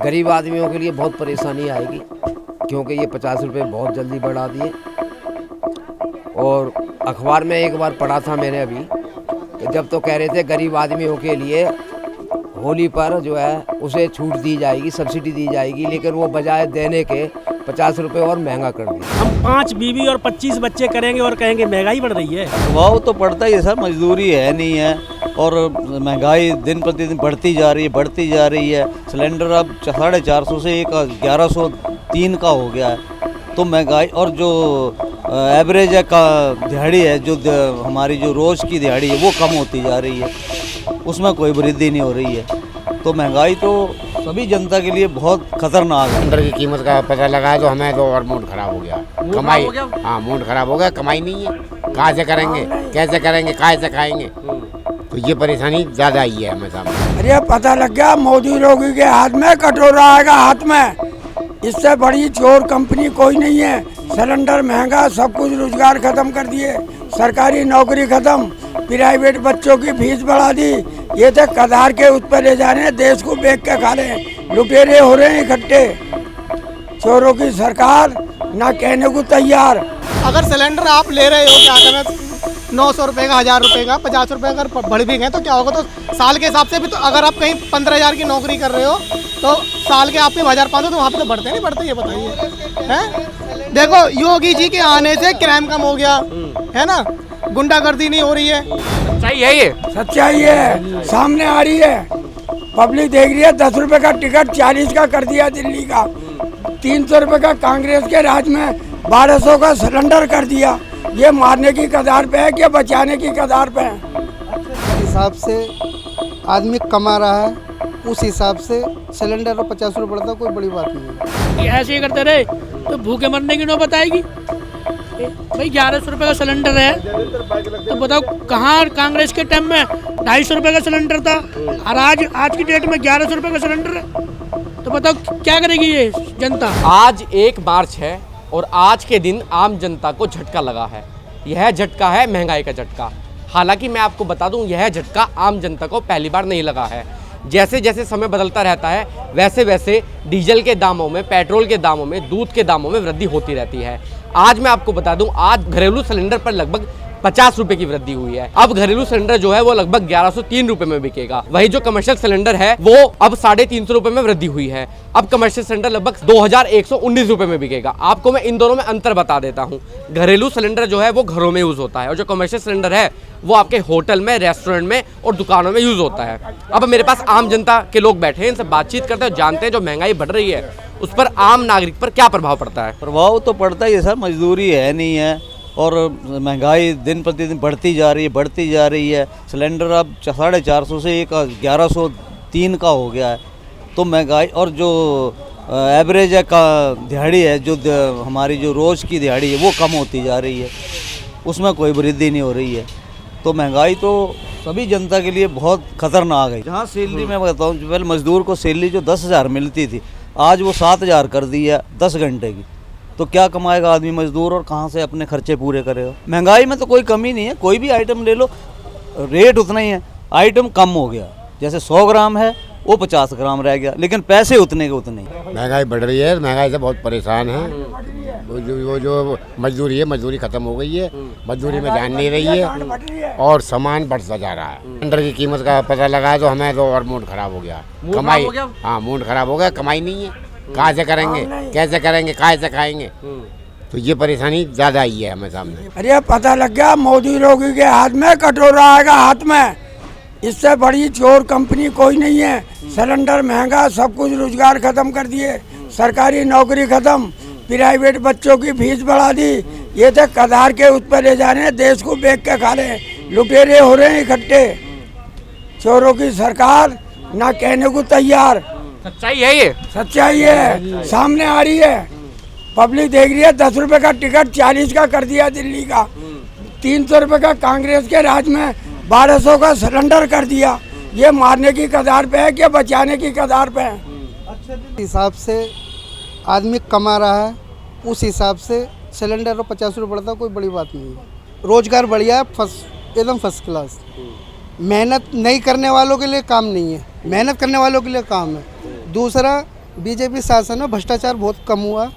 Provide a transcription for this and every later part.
गरीब आदमियों के लिए बहुत परेशानी आएगी, क्योंकि ये 50 रुपये बहुत जल्दी बढ़ा दिए। और अखबार में एक बार पढ़ा था मैंने अभी कि जब तो कह रहे थे गरीब आदमियों के लिए होली पर जो है उसे छूट दी जाएगी, सब्सिडी दी जाएगी, लेकिन वो बजाय देने के 50 रुपये और महंगा कर दिया। हम 5 बीवी और 25 बच्चे करेंगे और कहेंगे महंगाई बढ़ रही है। प्रभाव तो पड़ता ही है सर, मजदूरी है नहीं है और महंगाई दिन प्रतिदिन बढ़ती जा रही है। सिलेंडर अब 450 से 1103 का हो गया है। तो महंगाई और जो एवरेज है का दिहाड़ी है, जो हमारी जो रोज़ की दिहाड़ी है वो कम होती जा रही है, उसमें कोई वृद्धि नहीं हो रही है। तो महंगाई तो सभी जनता के लिए बहुत खतरनाक है। सिलेंडर की कीमत का पता लगा तो हमें तो और मूड खराब हो गया। कमाई, हाँ मूड खराब हो गया, कमाई नहीं है, कहाँ से करेंगे, कैसे करेंगे, कहाँ से खाएंगे, तो ये परेशानी ज़्यादा आई है हमें सामने। अरे पता लग गया मोदी योगी के हाथ में कटोरा आएगा हाथ में, इससे बड़ी चोर कंपनी कोई नहीं है। सिलेंडर महंगा, सब कुछ रोजगार खत्म कर दिए, सरकारी नौकरी खत्म, प्राइवेट बच्चों की फीस बढ़ा दी। ये तो कदार के उस पर ले जा रहे हैं, देश को बेच के खा रहे हैं, लुटेरे हो रहे हैं इकट्ठे। चोरों की सरकार ना कहने को तैयार। अगर सिलेंडर आप ले रहे हो क्या करें, 900 रुपये का, 1000 रुपये का, 50 रुपये अगर बढ़ भी गए तो क्या होगा। तो साल के हिसाब से भी तो अगर आप कहीं 15,000 की नौकरी कर रहे हो तो साल के आपके 1500 तो वहाँ पे तो बढ़ते नहीं बढ़ते, ये बताइए हैं। देखो योगी जी के आने से क्राइम कम हो गया है ना, गुंडागर्दी नहीं हो रही है। सच्चाई है ये, सच्चाई है, सामने आ रही है, पब्लिक देख रही है। 10 रुपये का टिकट 40 का कर दिया दिल्ली का, 300 रुपये का कांग्रेस के राज में 1200 का सिलेंडर कर दिया। ये मारने की कगार पे है कि बचाने की कगार पे है। हिसाब से आदमी कमा रहा है, उस हिसाब से सिलेंडर और 50 रुपये बढ़ता कोई बड़ी बात नहीं है। ऐसे ही करते रहे तो भूखे मरने की नौबत आएगी। भाई 1100 रुपये का सिलेंडर है तो बताओ कहाँ कांग्रेस के टाइम में 250 रुपये का सिलेंडर था, और आज की डेट में 1100 रुपये का सिलेंडर है। तो बताओ क्या करेगी ये जनता। आज 1 मार्च है और आज के दिन आम जनता को झटका लगा है। यह झटका है महंगाई का झटका। हालांकि मैं आपको बता दूं, यह झटका आम जनता को पहली बार नहीं लगा है। जैसे जैसे समय बदलता रहता है वैसे वैसे डीजल के दामों में, पेट्रोल के दामों में, दूध के दामों में वृद्धि होती रहती है। आज मैं आपको बता दूं, आज घरेलू सिलेंडर पर लगभग 50 रुपए की वृद्धि हुई है। अब घरेलू सिलेंडर जो है वो लगभग 1103 रुपए में बिकेगा। वही जो कमर्शियल सिलेंडर है वो अब 350 रुपए में वृद्धि हुई है। अब कमर्शियल सिलेंडर लगभग 2119 रुपए में बिकेगा। आपको मैं इन दोनों में अंतर बता देता हूँ। घरेलू सिलेंडर जो है वो घरों में यूज होता है, और जो कमर्शियल सिलेंडर है वो आपके होटल में, रेस्टोरेंट में और दुकानों में यूज होता है। अब मेरे पास आम जनता के लोग बैठे हैं, इनसे बातचीत करते हैं, जानते हैं जो महंगाई बढ़ रही है उस पर आम नागरिक पर क्या प्रभाव पड़ता है। प्रभाव तो पड़ता ही है सर, मजदूरी है नहीं है और महंगाई दिन प्रतिदिन बढ़ती जा रही है। सिलेंडर अब 450 से 1103 का हो गया है। तो महंगाई और जो एवरेज है का दिहाड़ी है, जो हमारी जो रोज़ की दिहाड़ी है वो कम होती जा रही है, उसमें कोई वृद्धि नहीं हो रही है। तो महंगाई तो सभी जनता के लिए बहुत खतरनाक है। जहाँ सैलरी मैं बताऊँ, पहले मजदूर को सैलरी जो 10,000 मिलती थी, आज वो 7,000 कर दी है 10 घंटे की। तो क्या कमाएगा आदमी मजदूर और कहाँ से अपने खर्चे पूरे करेगा। महंगाई में तो कोई कमी नहीं है, कोई भी आइटम ले लो रेट उतना ही है, आइटम कम हो गया। जैसे 100 ग्राम है वो 50 ग्राम रह गया, लेकिन पैसे उतने के उतने ही। महंगाई बढ़ रही है, महंगाई से बहुत परेशान है। वो जो मजदूरी है, मजदूरी खत्म हो गई है, मजदूरी में ध्यान नहीं रही है और सामान बढ़ता जा रहा है। सिलेंडर की कीमत का पता लगा तो हमें तो और मूड खराब हो गया। कमाई, हाँ मूड खराब हो गया, कमाई नहीं है, कहाँ से करेंगे, कैसे करेंगे, कहाँ से खाएंगे, तो ये परेशानी ज़्यादा आई है हमें सामने। अरे पता लग गया मोदी योगी के हाथ में कटोरा आएगा हाथ में, इससे बड़ी चोर कंपनी कोई नहीं है। सिलेंडर महंगा, सब कुछ रोजगार खत्म कर दिए, सरकारी नौकरी खत्म, प्राइवेट बच्चों की फीस बढ़ा दी। ये तो कदार के उस पर ले जा रहे हैं, देश को बेच के खा रहे हैं, लुटेरे हो रहे हैं इकट्ठे। चोरों की सरकार ना कहने को तैयार। सच्चाई है ये, सच्चाई है, सामने आ रही है, पब्लिक देख रही है। 10 रुपये का टिकट 40 का कर दिया दिल्ली का, 300 रुपये का कांग्रेस के राज में 1200 का सिलेंडर कर दिया। ये मारने की कगार पे है कि बचाने की कगार पे है। हिसाब से आदमी कमा रहा है, उस हिसाब से सिलेंडर और 50 रुपये बढ़ता कोई बड़ी बात नहीं है। रोजगार बढ़िया है, एकदम फर्स्ट क्लास। मेहनत नहीं करने वालों के लिए काम नहीं है, मेहनत करने वालों के लिए काम है। दूसरा बीजेपी शासन में भ्रष्टाचार बहुत कम हुआ,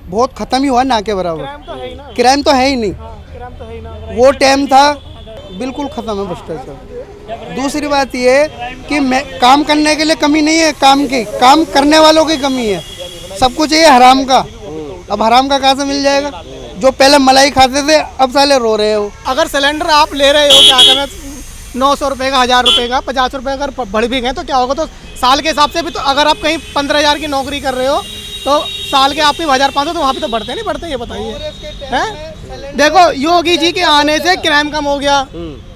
बहुत खत्म ही हुआ ना के बराबर। क्राइम तो है ही नहीं, वो टाइम था बिल्कुल खत्म है भ्रष्टाचार। दूसरी बात ये कि काम करने के लिए कमी नहीं है, काम करने वालों की कमी है। सब कुछ ये हराम का, अब हराम का कहाँ से मिल जाएगा? जो पहले मलाई खाते थे अब साले रो रहे हो। अगर सिलेंडर आप ले रहे हो क्या कहना 900 रुपये का, 1000 रुपये का, 50 रुपये अगर बढ़ भी गए तो क्या होगा? तो साल के हिसाब से भी तो अगर आप कहीं 15,000 की नौकरी कर रहे हो तो साल के आपके 1500 तो वहाँ पे तो बढ़ते नहीं बढ़ते, ये बताइए हैं? देखो योगी जी के आने से क्राइम कम हो गया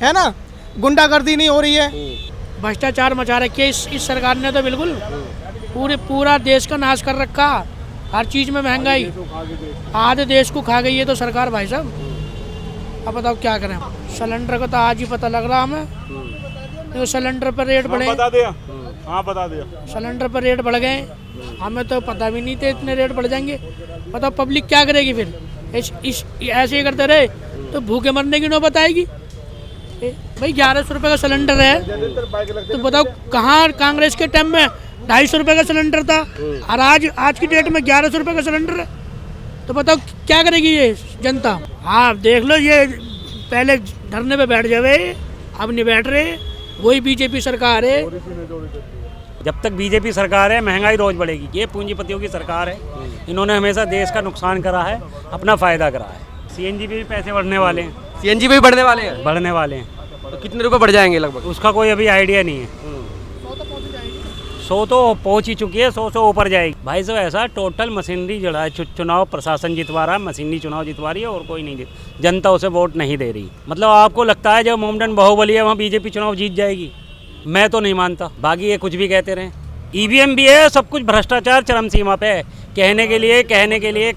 है ना, गुंडागर्दी नहीं हो रही है। भ्रष्टाचार मचा रखे इस सरकार ने तो बिल्कुल पूरा देश का नाश कर रखा। हर चीज़ में महंगाई, आधे देश को खा गई है तो सरकार भाई साहब। अब बताओ क्या करें? सिलेंडर का तो आज ही पता लग रहा हमें, तो सिलेंडर पर रेट बढ़े। बता दिया सिलेंडर पर रेट बढ़ गए, हमें तो पता भी नहीं थे इतने रेट बढ़ जाएंगे। बताओ पब्लिक क्या करेगी फिर? ऐसे ही करते रहे तो भूखे मरने की नौबत आएगी। भाई 1100 रुपये का सिलेंडर है तो बताओ कहाँ कांग्रेस के टाइम में 250 रुपये का सिलेंडर था, और आज की डेट में 1100 रुपये का सिलेंडर है। तो बताओ क्या करेगी ये जनता? हाँ देख लो, ये पहले धरने पे बैठ जावे, अब नहीं बैठ रहे। वही बीजेपी सरकार है। जब तक बीजेपी सरकार है महंगाई रोज बढ़ेगी। ये पूंजीपतियों की सरकार है, इन्होंने हमेशा देश का नुकसान करा है, अपना फायदा करा है। सीएनजी पे भी पैसे बढ़ने वाले हैं। सीएनजी पे भी बढ़ने वाले हैं? बढ़ने वाले हैं। तो कितने रुपए बढ़ जाएंगे लगभग? उसका कोई अभी आइडिया नहीं है। 100 तो पहुंच ही चुकी है, 100 से ऊपर जाएगी। भाई साहब ऐसा टोटल मशीनरी जड़ा है, चुनाव प्रशासन जितवा रहा है, मशीनरी चुनाव जितवा रही है और कोई नहीं, जनता उसे वोट नहीं दे रही। मतलब आपको लगता है जब मोमडन बाहुबली है वहाँ बीजेपी चुनाव जीत जाएगी? मैं तो नहीं मानता। बाकी ये कुछ भी कहते रहें, ईवीएम भी है, सब कुछ भ्रष्टाचार चरम सीमा पे है। कहने के लिए, करने के लिए,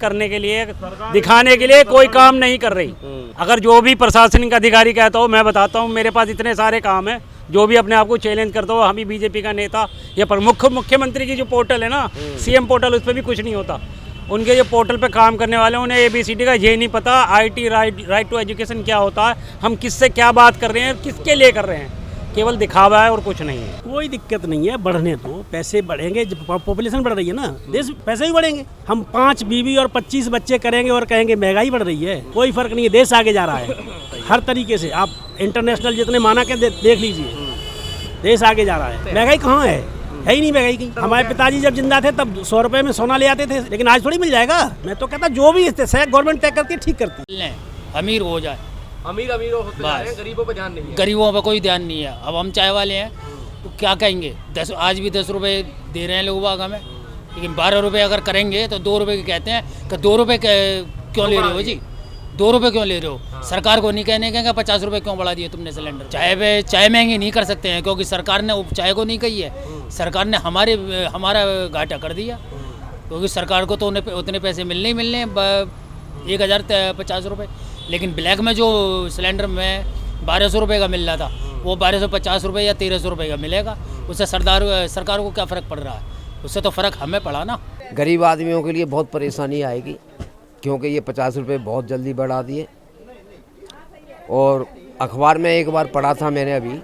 दिखाने के लिए कोई काम नहीं कर रही। अगर जो भी प्रशासनिक अधिकारी कहता हो, मैं बताता हूँ मेरे पास इतने सारे काम हैं, जो भी अपने आप को चैलेंज करता हो, हम ही बीजेपी का नेता या प्रमुख मुख्यमंत्री की जो पोर्टल है ना, सीएम पोर्टल, उस पर भी कुछ नहीं होता। उनके जो पोर्टल पे काम करने वाले उन्हें ABCD का ये नहीं पता, IT राइट टू एजुकेशन क्या होता है, हम किससे क्या बात कर रहे हैं, किसके लिए कर रहे हैं। केवल दिखावा है और कुछ नहीं है। कोई दिक्कत नहीं है, बढ़ने तो पैसे बढ़ेंगे, जब पॉपुलेशन बढ़ रही है ना, देश पैसे ही बढ़ेंगे। हम 5 बीवी और 25 बच्चे करेंगे और कहेंगे महंगाई बढ़ रही है, कोई फर्क नहीं है। देश आगे जा रहा है हर तरीके से। आप इंटरनेशनल जितने माना के देख लीजिए, देश आगे जा रहा है। महंगाई कहाँ है ही नहीं महंगाई की। हमारे पिताजी जब जिंदा थे तब 100 रुपए में सोना ले आते थे, लेकिन आज थोड़ी मिल जाएगा। मैं तो कहता जो भी गवर्नमेंट तय करती है ठीक करती है। अमीर हो जाए, अमीर होते जा रहे हैं, गरीबों पे ध्यान नहीं है। गरीबों पे कोई ध्यान नहीं है। अब हम चाय वाले हैं तो क्या कहेंगे, आज भी 10 रुपए दे रहे हैं लोग बाग हमें, लेकिन 12 रुपए अगर करेंगे तो 2 रुपए के कहते हैं कि 2 रुपए क्यों ले रहे हो जी, 2 रुपए क्यों ले रहे हो? सरकार को नहीं कहने के 50 रुपए क्यों बढ़ा दिए तुमने सिलेंडर? चाय महंगी नहीं कर सकते हैं क्योंकि सरकार ने चाय को नहीं कही है, सरकार ने हमारा घाटा कर दिया, क्योंकि सरकार को तो उतने पैसे मिलने ही मिलने 1050 रुपये। लेकिन ब्लैक में जो सिलेंडर में 1200 रुपये का मिल रहा था, वो 1250 रुपये या 1300 रुपये का मिलेगा। उससे सरकार को क्या फ़र्क पड़ रहा है? उससे तो फ़र्क हमें पड़ा ना। गरीब आदमियों के लिए बहुत परेशानी आएगी, क्योंकि ये 50 रुपये बहुत जल्दी बढ़ा दिए। और अखबार में एक बार पढ़ा था मैंने अभी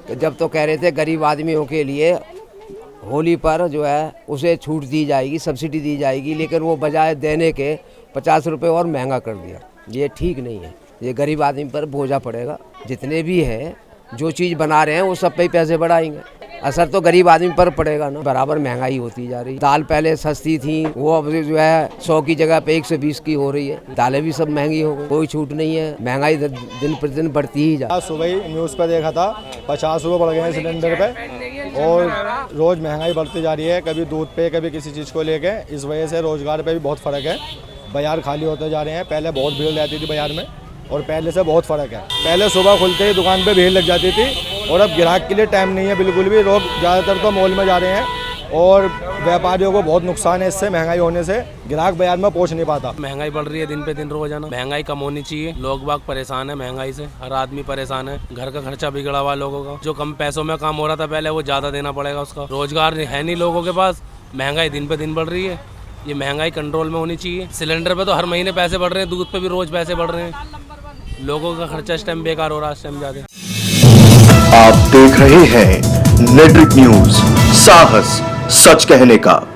कि जब तो कह रहे थे गरीब आदमियों के लिए होली पर जो है उसे छूट दी जाएगी, सब्सिडी दी जाएगी, लेकिन वो बजाय देने के 50 रुपये और महंगा कर दिया। ये ठीक नहीं है, ये गरीब आदमी पर बोझा पड़ेगा। जितने भी हैं जो चीज़ बना रहे हैं वो सब पे ही पैसे बढ़ाएंगे, असर तो गरीब आदमी पर पड़ेगा ना। बराबर महंगाई होती जा रही है। दाल पहले सस्ती थी, वो अब जो है 100 की जगह पे 120 की हो रही है। दालें भी सब महंगी हो गई, कोई छूट नहीं है। महंगाई दिन प्रतिदिन बढ़ती ही जा। सुबह ही न्यूज़ पर देखा था 50 रुपये बढ़ गए हैं सिलेंडर पे, और रोज़ महंगाई बढ़ती जा रही है, कभी दूध पे कभी किसी चीज़ को लेके। इस वजह से रोज़गार पे भी बहुत फ़र्क है। बाज़ार खाली होते जा रहे हैं। पहले बहुत भीड़ रहती थी बाज़ार में, और पहले से बहुत फ़र्क है। पहले सुबह खुलते ही दुकान पे भीड़ लग जाती थी, और अब ग्राहक के लिए टाइम नहीं है बिल्कुल भी। लोग ज़्यादातर तो मॉल में जा रहे हैं, और व्यापारियों को बहुत नुकसान है इससे। महंगाई होने से ग्राहक बाजार में पहुंच नहीं पाता। महंगाई बढ़ रही है दिन पे दिन रोजाना। महंगाई कम होनी चाहिए। लोग बाग परेशान है महंगाई से, हर आदमी परेशान है। घर का खर्चा बिगड़ा हुआ लोगों का। जो कम पैसों में काम हो रहा था पहले, वो ज़्यादा देना पड़ेगा उसका। रोजगार है नहीं लोगों के पास, महंगाई दिन पे दिन बढ़ रही है। ये महंगाई कंट्रोल में होनी चाहिए। सिलेंडर पे तो हर महीने पैसे बढ़ रहे हैं, दूध पे भी रोज पैसे बढ़ रहे हैं। लोगों का खर्चा इस टाइम बेकार हो रहा है, इस टाइम ज्यादा। आप देख रहे हैं नेट्रिक न्यूज, साहस सच कहने का।